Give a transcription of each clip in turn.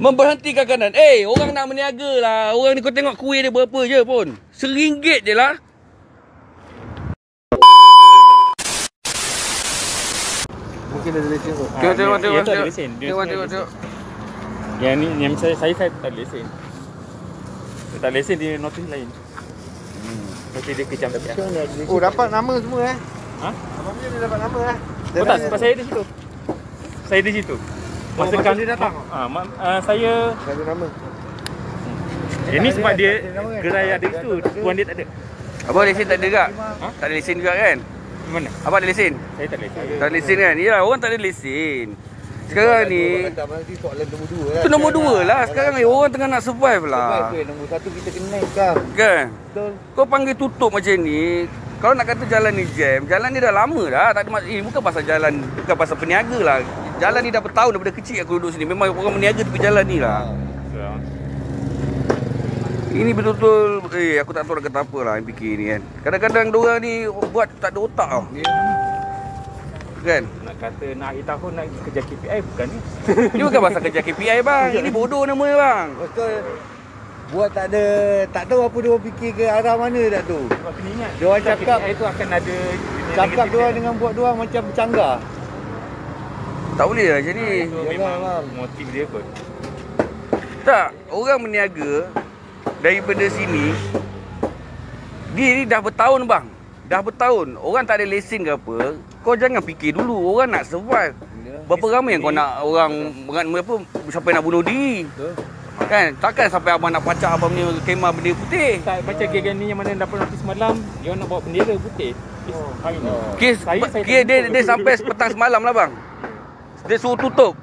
Memberhentikan kanan. Orang nak meniaga lah. Orang ni kau tengok kuih dia berapa je pun. RM1 je lah. Mungkin ada lesen tu. Tengok. Tengok. Yang ni, yang saya tak ada lesen. Dia tak ada lesen, dia notis lain. Notis dia kejam sikit. Oh, dapat nama semua Ha? Abang dia dapat nama Oh tak, sebab saya di situ. Saya di situ. Masa dia datang? Saya ada nama. ini sebab dia gerai ada situ, tuan dia tak ada. Abang lesen tak ada juga? Tak ada lesen juga kan? Mana? Abang ada lesen? Saya tak ada lesen. Tak ada lesen kan? Ya, orang tak ada lesen. Sekarang ni Nanti soalan nombor 2 lah. tu nombor 2 lah. Sekarang ni orang tengah nak survive lah. Nombor 1 kita kena naikkan. Kan? Betul. Kau panggil tutup macam ni. Kalau nak kata jalan ni jam, jalan ni dah lama dah. Tak ada bukan pasal jalan, bukan pasal peniaga lah. Jalan ni dah bertahun daripada kecil aku duduk sini. Memang orang meniaga tepi jalan ni lah. Ini betul-betul aku tak tahu nak kata apa lah yang fikir ni kan. Kadang-kadang diorang ni buat tak ada otak tau. Kan? Nak kata nak akhir tahun nak kerja KPI bukan ni. Ini bukan pasal kerja KPI bang. Ini bodoh namanya bang. Betul. Buat tak tahu apa dia fikir ke arah mana dah tu. Sebab kena ingat. Dia orang cakap KPI tu akan ada cakap dia orang dengan buat dia orang macam bercanggah. Tak boleh lah macam ni. So memang motif dia kot. Tak, orang meniaga daripada sini dia ni dah bertahun bang. Dah bertahun. Orang tak ada lesen ke apa, kau jangan fikir dulu. Orang nak survive. Berapa ramai yang kau nak orang apa sampai nak bunuh diri? Betul. Kan? Takkan sampai abang nak pacak abang punya kemah bendera putih. Tak baca geng ni yang mana dapat notis malam, dia nak bawa bendera putih. Hari ni. Kes dia sampai petang semalam lah bang. Dia suruh tutup.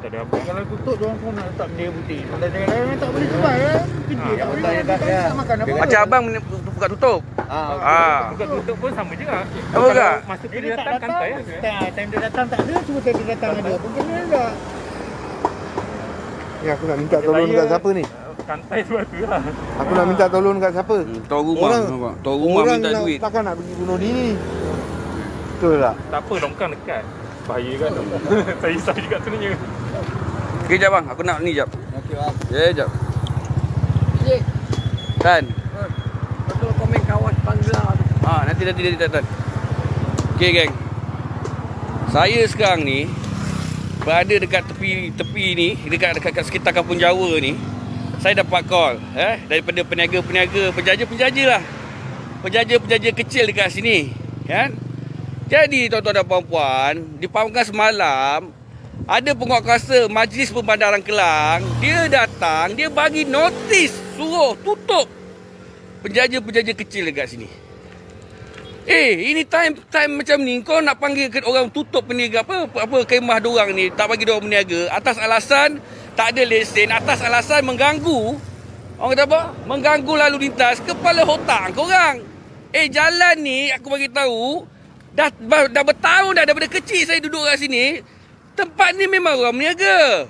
Tak ada apa. Kalau tutup dia orang pun nak letak bendera putih. Kalau jangan tak boleh survive ya. Kerja tak boleh makan apa. Macam abang buka tutup. Bukan tutup pun sama juga. Apa tak? Masa dia datang kantai lah. Time dia datang tak ada, cuma time dia datang ada. Mungkin dia enggak. Ya, aku nak minta tolong dekat siapa ni? Kantai sebab tu lah. Aku nak minta tolong dekat siapa? Tuan rumah bang. Tuan rumah minta duit. Orang takkan nak pergi bunuh diri. Betul tak? Tak apa, longkang dekat. Bahaya kan. Saya risau juga sebenarnya. Okey jap bang, aku nak ni jap. Okey bang. Ya jap. Tan. Betul komen kawan Bangla tu. Nanti Tan. Okey geng. Saya sekarang ni berada dekat tepi ni, dekat sekitar Kampung Jawa ni. Saya dapat call daripada peniaga-peniaga, penjaja-penjaja lah. Penjaja-penjaja kecil dekat sini, kan? Jadi tuan-tuan dan puan-puan, di Pamekasan semalam ada penguatkuasa Majlis Pembandaran Kelang, dia datang, dia bagi notis suruh tutup penjaja-penjaja kecil dekat sini. Ini time macam ni kau nak panggil orang tutup peniaga apa kemah diorang ni, tak bagi diorang berniaga atas alasan tak ada lesen, atas alasan mengganggu. Orang kata apa? Mengganggu lalu lintas. Kepala otak korang. Jalan ni aku bagi tahu dah bertahun dah, daripada kecil saya duduk kat sini. Tempat ni memang orang berniaga.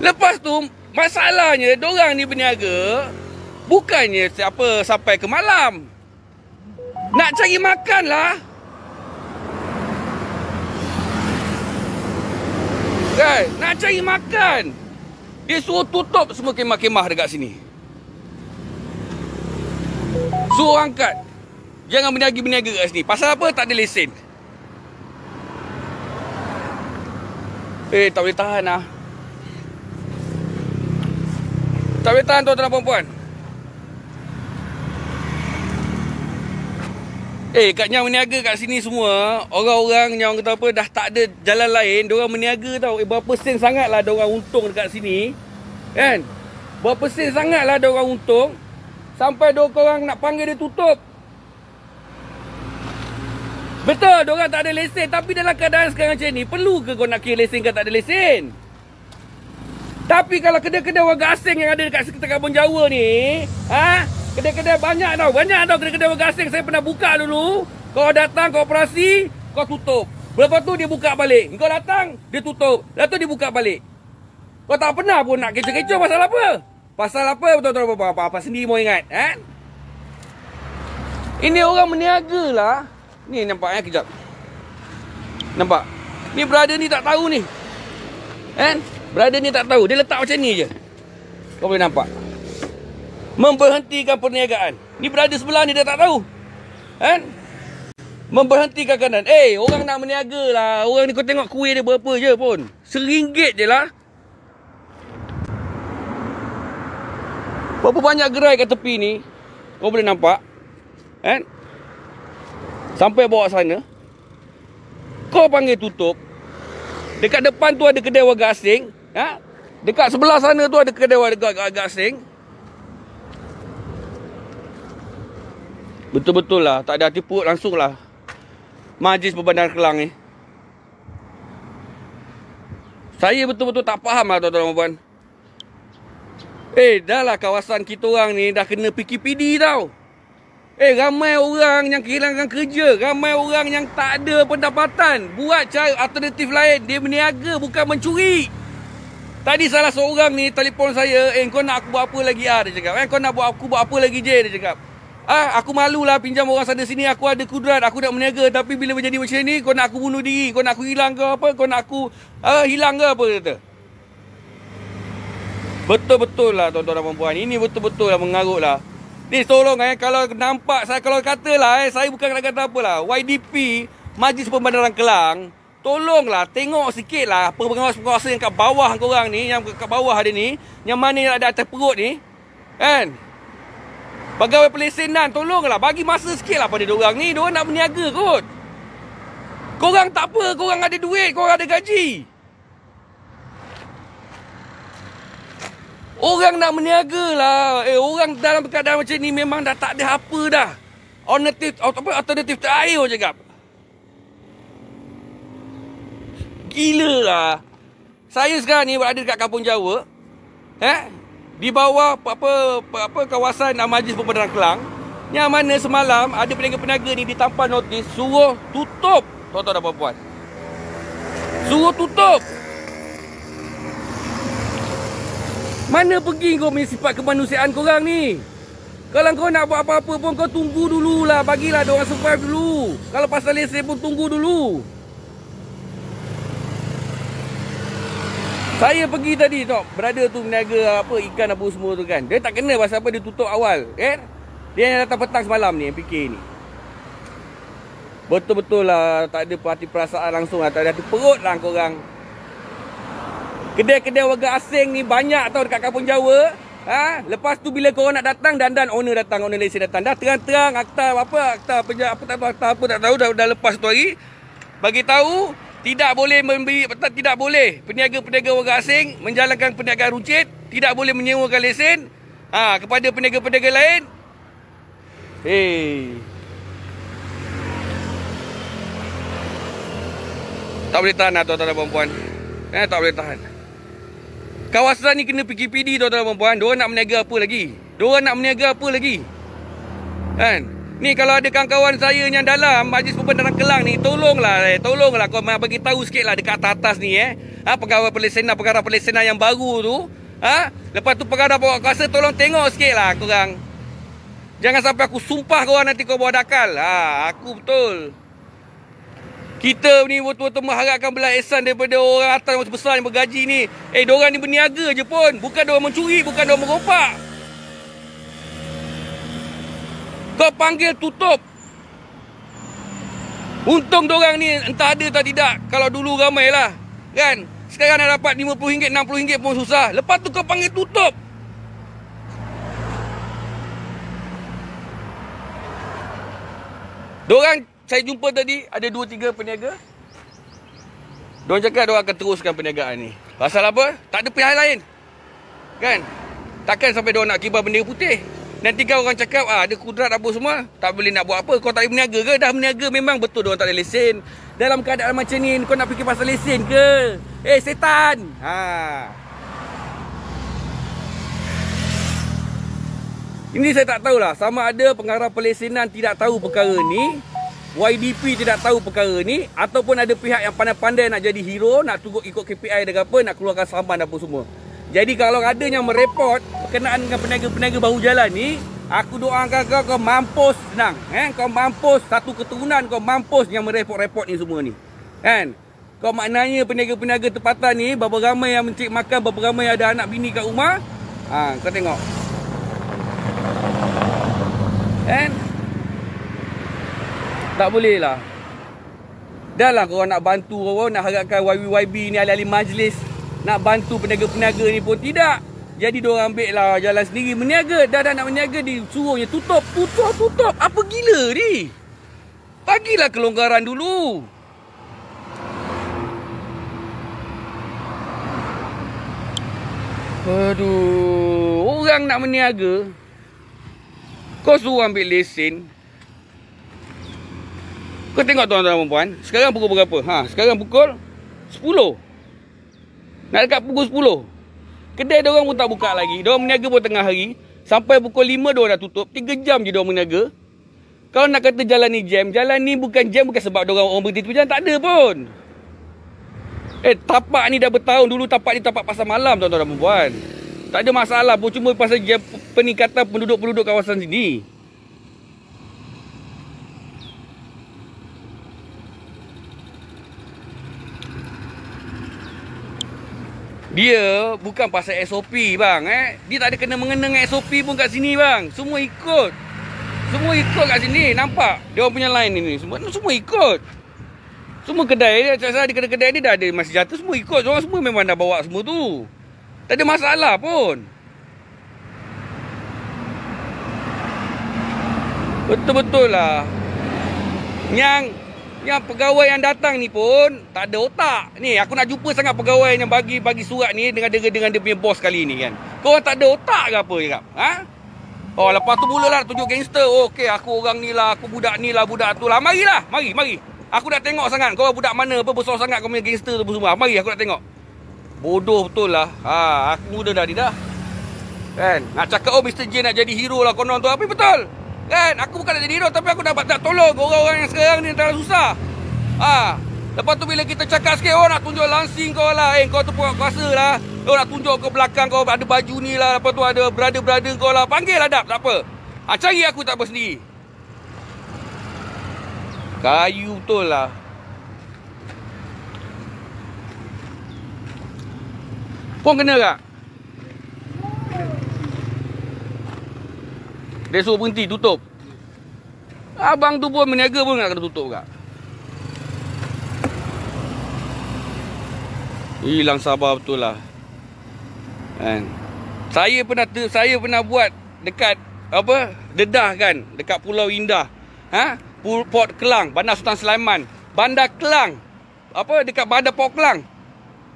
Lepas tu masalahnya diorang ni berniaga bukannya sampai ke malam. Nak cari makan lah. Kan? Nak cari makan. Dia suruh tutup semua kemah-kemah dekat sini. Suruh angkat. Jangan berniaga-berniaga kat sini. Pasal apa? Tak ada lesen. Tak boleh tahan lah. Tak boleh tahan tuan-tuan dan puan-puan. Katnya meniaga kat sini semua, orang-orang yang kata apa dah tak ada jalan lain, diorang meniaga tau. Berapa sen sangatlah diorang untung dekat sini. Kan? Berapa sen sangatlah diorang untung sampai diorang nak panggil dia tutup. Betul, diorang tak ada lesen, tapi dalam keadaan sekarang macam ni, perlu ke kau nak kira lesen ke tak ada lesen? Tapi kalau kedai-kedai warga asing yang ada dekat sekitar Kampung Jawa ni, kedai-kedai banyak tau kedai-kedai warga asing saya pernah buka dulu. Kau datang, kau operasi, kau tutup. Lepas tu dia buka balik. Kau datang, dia tutup. Lepas tu dia buka balik. Kau tak pernah pun nak kecoh-kecoh pasal apa? Pasal apa betul-betul apa sendiri mau ingat, kan? Ini orang meniaga lah. Ni nampaknya kejap. Nampak? Ni brother ni tak tahu ni. Kan? Brother ni tak tahu. Dia letak macam ni je. Kau boleh nampak. Memberhentikan perniagaan. Ni brother sebelah ni dia tak tahu. Kan? Memberhentikan kanan. Orang nak berniaga lah. Orang ni kau tengok kuih dia berapa je pun. RM1 je lah. Berapa banyak gerai kat tepi ni. Kau boleh nampak. Kan? Sampai bawah sana. Kau panggil tutup. Dekat depan tu ada kedai warga asing. Ha? Dekat sebelah sana tu ada kedai warga asing. Betul-betul lah. Tak ada hati perut langsung lah. Majlis Perbandaran Kelang ni. Saya betul-betul tak faham lah tuan-tuan dan puan. Dah lah kawasan kita orang ni dah kena PKPD tau. Ramai orang yang kehilangan kerja. Ramai orang yang tak ada pendapatan. Buat cara alternatif lain. Dia berniaga bukan mencuri. Tadi salah seorang ni telefon saya. Kau nak aku buat apa lagi dia cakap. Kau nak buat aku buat apa lagi dia cakap. Aku malu lah pinjam orang sana sini. Aku ada kudrat. Aku nak berniaga. Tapi bila menjadi macam ni, kau nak aku bunuh diri. Kau nak aku hilang ke apa. Kau nak aku hilang ke apa kata. Betul-betul lah tuan-tuan dan puan. Ini betul-betul lah mengarut lah. Ni tolong kalau nampak saya, kalau katalah saya bukan nak kata apalah, YDP Majlis Perbandaran Kelang, tolonglah tengok sikit lah pengawas-pengawas yang kat bawah korang ni, yang kat bawah ada ni, yang mana yang ada atas perut ni, kan? Pegawai pelesenan, tolonglah bagi masa sikit lah pada diorang ni. Diorang nak berniaga kot. Korang tak apa, korang ada duit, korang ada gaji. Orang nak berniaga lah. Orang dalam keadaan macam ni memang dah tak ada apa dah. Alternatif terakhir orang cakap. Gila lah. Saya sekarang ni berada dekat Kampung Jawa. Di bawah kawasan Majlis Perbandaran Kelang. Yang mana semalam ada peniaga-peniaga ni ditampal notis suruh tutup. Tuan-tuan dan puan-puan. Suruh tutup. Mana pergi kau punya sifat kemanusiaan korang ni? Kalau kau nak buat apa-apa pun kau tunggu dululah. Bagilah diorang survive dulu. Kalau pasal lesen pun tunggu dulu. Saya pergi tadi tau. Berada tu meniaga apa ikan apa semua tu kan. Dia tak kena pasal apa dia tutup awal kan. Dia yang datang petang semalam ni yang fikir ni. Betul-betul lah. Tak ada hati perasaan langsung lah. Tak ada hati perut lah korang. Kedai-kedai warga asing ni banyak tau dekat Kampung Jawa. Lepas tu bila korang nak datang, dandan owner datang, owner lesen datang. Dah terang-terang akta tak tahu dah lepas tu hari. Bagi tahu tidak boleh memberi, tidak boleh peniaga-peniaga warga asing menjalankan perniagaan runcit, tidak boleh menyewakan lesen kepada peniaga-peniaga lain. Tak boleh tahan lah tuan-tuan dan puan-puan. Tak boleh tahan. Kawasan ni kena PKPD tuan-tuan dan puan-puan. Diorang nak berniaga apa lagi? Kan? Ni kalau ada kawan-kawan saya yang dalam Majlis Perbandaran Kelang ni, tolonglah kau bagi tahu sikitlah dekat atas ni pegawai pelesenan yang baru tu. Lepas tu pengarah bawa kuasa tolong tengok sikitlah korang. Jangan sampai aku sumpah korang nanti kau bawa dakal. Aku betul. Kita ni betul-betul mengharapkan belas ihsan daripada orang atas yang besar yang bergaji ni. Diorang ni berniaga je pun. Bukan diorang mencuri, bukan diorang merompak. Kau panggil tutup. Untung diorang ni entah ada atau tidak. Kalau dulu ramai lah. Kan? Sekarang dah dapat RM50, RM60 pun susah. Lepas tu kau panggil tutup. Diorang, saya jumpa tadi ada 2-3 peniaga. Diorang cakap diorang akan teruskan perniagaan ni. Pasal apa? Tak ada pihak lain. Kan? Takkan sampai diorang nak kibar bendera putih. Nanti kan orang cakap ada kudrat apa semua, tak boleh nak buat apa. Kau tak boleh berniaga ke? Dah berniaga memang betul diorang tak ada lesen. Dalam keadaan macam ni kau nak fikir pasal lesen ke? Setan. Ini saya tak tahulah. Sama ada pengarah pelesenan tidak tahu perkara ni, YDP tidak tahu perkara ni, ataupun ada pihak yang pandai-pandai nak jadi hero, nak tunggu ikut KPI dan apa, nak keluarkan saman dan apa semua. Jadi kalau ada yang mereport berkenaan dengan peniaga-peniaga bahu jalan ni, aku doakan kau mampus senang. Kau mampus satu keturunan, kau mampus yang mereport-report ni semua ni. Kan? Kau maknanya peniaga-peniaga tempatan ni, berapa ramai yang mencari makan, berapa ramai ada anak bini kat rumah. Kau tengok. Kan? Tak boleh lah. Dah lah korang nak bantu korang, nak harapkan YB ni, ahli-ahli majlis nak bantu peniaga-peniaga ni pun tidak. Jadi diorang ambil lah jalan sendiri meniaga. Dah nak meniaga, disuruhnya tutup. Apa gila ni? Bagilah kelonggaran dulu. Aduh, orang nak meniaga, kau suruh ambil lesen. Kau tengok tuan-tuan dan puan, sekarang pukul berapa? Sekarang pukul 10. Nak dekat pukul 10. Kedai diorang pun tak buka lagi. Diorang meniaga pun tengah hari. Sampai pukul 5 diorang dah tutup. 3 jam je diorang meniaga. Kalau nak kata jalan ni jam, jalan ni bukan jam bukan sebab diorang orang berhenti tepi jalan, tak ada pun. Tapak ni dah bertahun. Dulu tapak ni tapak pasar malam tuan-tuan dan puan. Tak ada masalah pun, cuma pasal jam peningkatan penduduk-penduduk kawasan sini. Dia bukan pasal SOP bang. Dia tak ada kena-mengena dengan SOP pun kat sini bang. Semua ikut. Semua ikut kat sini. Nampak? Dia orang punya line ni. Semua ikut. Semua kedai dia, di kedai-kedai dia dah ada masih jatuh. Semua ikut. Orang semua memang dah bawa semua tu. Tak ada masalah pun. Betul-betul lah. Yang pegawai yang datang ni pun tak ada otak. Ni aku nak jumpa sangat pegawai yang bagi surat ni dengan dia punya bos kali ni kan. Kau tak ada otak ke apa cakap? Oh lepas tu mulalah tunjuk gangster. Oh, okey aku orang ni lah, aku budak ni lah, budak tu lah. Marilah, mari. Aku nak tengok sangat kau budak mana, apa besar sangat kau punya gangster tu semua. Mari aku nak tengok. Bodoh betul lah. Aku muda dah dia dah. Kan? Nak cakap Mr. J nak jadi hero lah konon tu. Tapi betul. Kan, aku bukan nak jadi hero, tapi aku dapat nak tolong orang-orang yang sekarang ni terlalu susah. Lepas tu bila kita cakap sikit, nak tunjuk langsing kau lah. Kau tu puak kuasa lah. Nak tunjuk ke belakang kau ada baju ni lah. Lepas tu ada brother-brother kau lah. Panggil hadap, tak apa. Cari aku tak apa sendiri. Kayu betul lah. Pun kena tak? Dia suruh berhenti, tutup. Abang tu pun meniaga pun nak kena tutup kak. Hilang sabar betul lah. Kan? Saya pernah buat dekat Dedah kan, dekat Pulau Indah. Port Kelang, Bandar Sultan Sulaiman, Bandar Kelang. Dekat Bandar Port Kelang.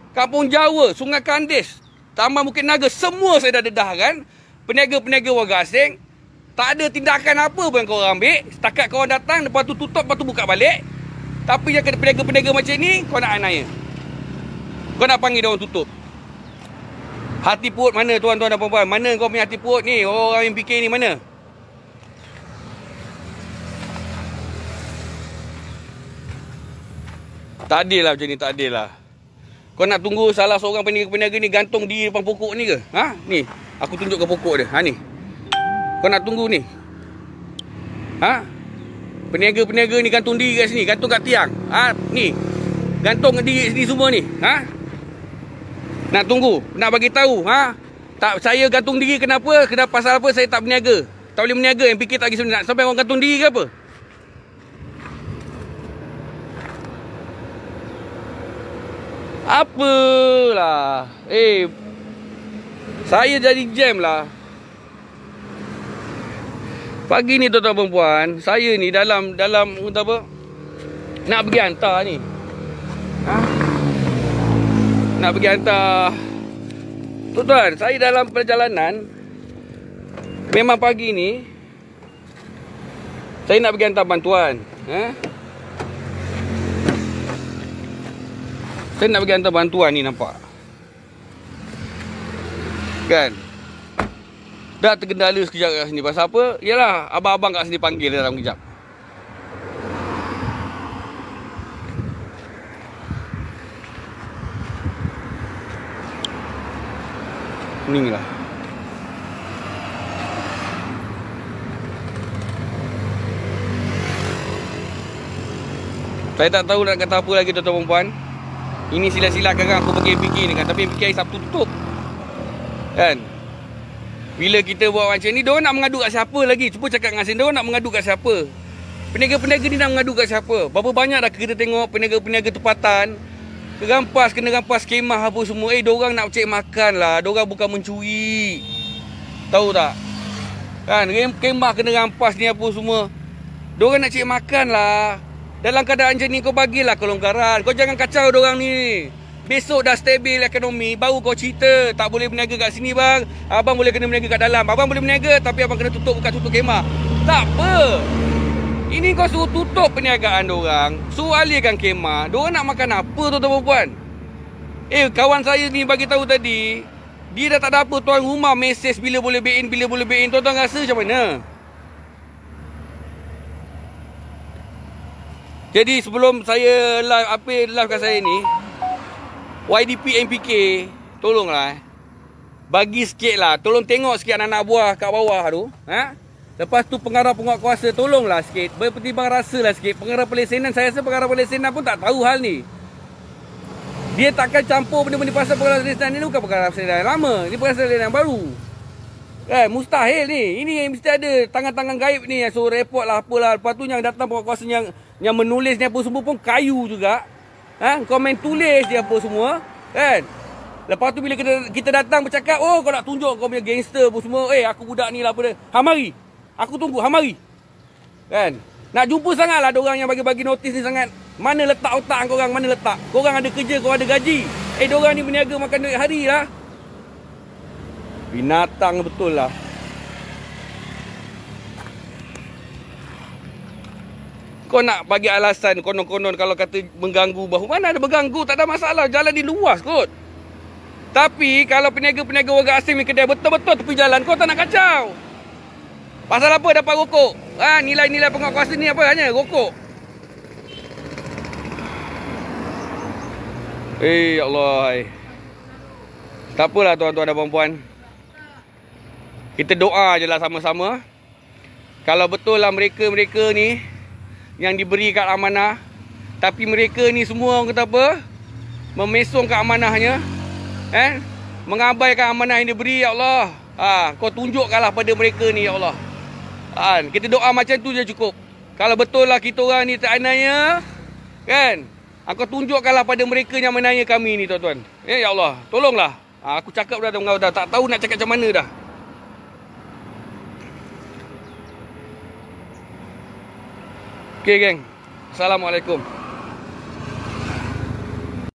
Kampung Jawa, Sungai Kandis, Taman Bukit Naga, semua saya dah dedah kan. Peniaga-peniaga warga asing. Tak ada tindakan apa pun yang korang ambil. Setakat korang datang, lepas tu tutup, lepas tu buka balik. Tapi yang kena peniaga-peniaga macam ni, kau nak anaya. Kau nak panggil dia orang tutup. Hati perut mana tuan-tuan dan puan-puan? Mana kau punya hati perut ni? Orang yang fikir ni mana? Tak adil lah macam ni, tak adil lah. Kau nak tunggu salah seorang peniaga-peniaga ni gantung diri depan pokok ni ke? Ni, aku tunjuk ke pokok dia. Ni. Kau nak tunggu ni? Peniaga-peniaga ni gantung diri kat sini, gantung kat tiang. Ni. Gantung diri sini semua ni. Nak tunggu, nak bagi tahu, tak saya gantung diri kenapa? Kenapa pasal apa saya tak berniaga? Tak boleh berniaga, yang fikir tak kisah nak sampai orang gantung diri ke apa? Apalah. Saya jadi jam lah. Pagi ni tuan-tuan dan puan, saya ni dalam nak pergi hantar ni. Nak pergi hantar. Tuan-tuan, saya dalam perjalanan. Memang pagi ni saya nak pergi hantar bantuan. Saya nak pergi hantar bantuan ni, nampak kan? Dah tergendala sekejap kat sini. Pasal apa? Yalah, abang-abang kat sini panggil dalam kejap. Ni lah. Saya tak tahu nak kata apa lagi tuan-tuan dan puan. Ini sila-silakan kan aku pergi MPK ni kan. Tapi MPK Sabtu tutup. Kan? Bila kita buat macam ni, diorang nak mengadu kat siapa lagi? Cuba cakap dengan saya, diorang nak mengadu kat siapa? Peniaga-peniaga ni nak mengadu kat siapa? Berapa banyak dah kita tengok peniaga-peniaga tempatan kena rampas kemah apa semua. Diorang nak cek makan lah. Diorang bukan mencuri. Tahu tak? Kan? Kemah kena rampas ni apa semua. Diorang nak cek makan lah. Dalam keadaan macam ni kau bagilah kelonggaran. Kau jangan kacau diorang ni. Besok dah stabil ekonomi, baru kau cerita tak boleh berniaga kat sini bang. Abang boleh kena berniaga kat dalam. Abang boleh berniaga tapi abang kena tutup, bukan tutup kemah. Tak apa. Ini kau suruh tutup perniagaan diorang, suruh alihkan kemah. Diorang nak makan apa tuan-tuan dan puan? Kawan saya ni bagi tahu tadi, dia dah tak ada apa, tuan rumah mesej bila boleh be in, bila boleh be in. Tuan-tuan rasa macam mana? Jadi sebelum saya live kat saya ni, YDP MPK, tolonglah bagi sikit lah. Tolong tengok sikit anak-anak buah kat bawah tu. Lepas tu pengarah penguatkuasa, tolonglah sikit. Berpertimbang rasa lah sikit. Pengarah pelesenan, saya rasa pengarah pelesenan pun tak tahu hal ni. Dia takkan campur benda-benda pasal pengarah pelesenan ni. Bukan pengarah pelesenan yang lama. Ini pengarah pelesenan yang baru. Mustahil ni. Ini mesti ada tangan-tangan gaib ni yang suruh report lah apalah. Lepas tu yang datang penguatkuasa yang menulis ni apa semua pun kayu juga. Komen tulis dia apa semua. Kan? Lepas tu bila kita datang bercakap, oh kau nak tunjuk kau punya gangster apa semua. Aku budak ni lah apa dia. Mari. Aku tunggu, mari. Kan? Nak jumpa sangatlah diorang yang bagi-bagi notis ni sangat. Mana letak otak korang, mana letak? Korang ada kerja, korang ada gaji. Diorang ni berniaga makan duit hari lah. Binatang betul lah. Kau nak bagi alasan konon-konon kalau kata mengganggu bahu. Mana ada mengganggu, tak ada masalah. Jalan ni luas kot. Tapi kalau peniaga-peniaga warga asing ni kedai betul-betul tepi jalan, kau tak nak kacau. Pasal apa dapat rokok? Nilai-nilai penguatkuasa ni apa hanya rokok. Ya Allah. Tak apalah tuan-tuan dan puan-puan. Kita doa je lah sama-sama. Kalau betul lah mereka-mereka ni yang diberi kat amanah, tapi mereka ni semua orang kata apa? Memesongkan amanahnya. Mengabaikan amanah yang diberi, ya Allah. Kau tunjukkanlah pada mereka ni, ya Allah. Kita doa macam tu je cukup. Kalau betul lah kita orang ni teraniaya, kan? Kau tunjukkanlah pada mereka yang menanya kami ni, tuan-tuan. Ya Allah, tolonglah. Aku cakap dah tak tahu nak cakap macam mana dah. Okay, geng. Assalamualaikum.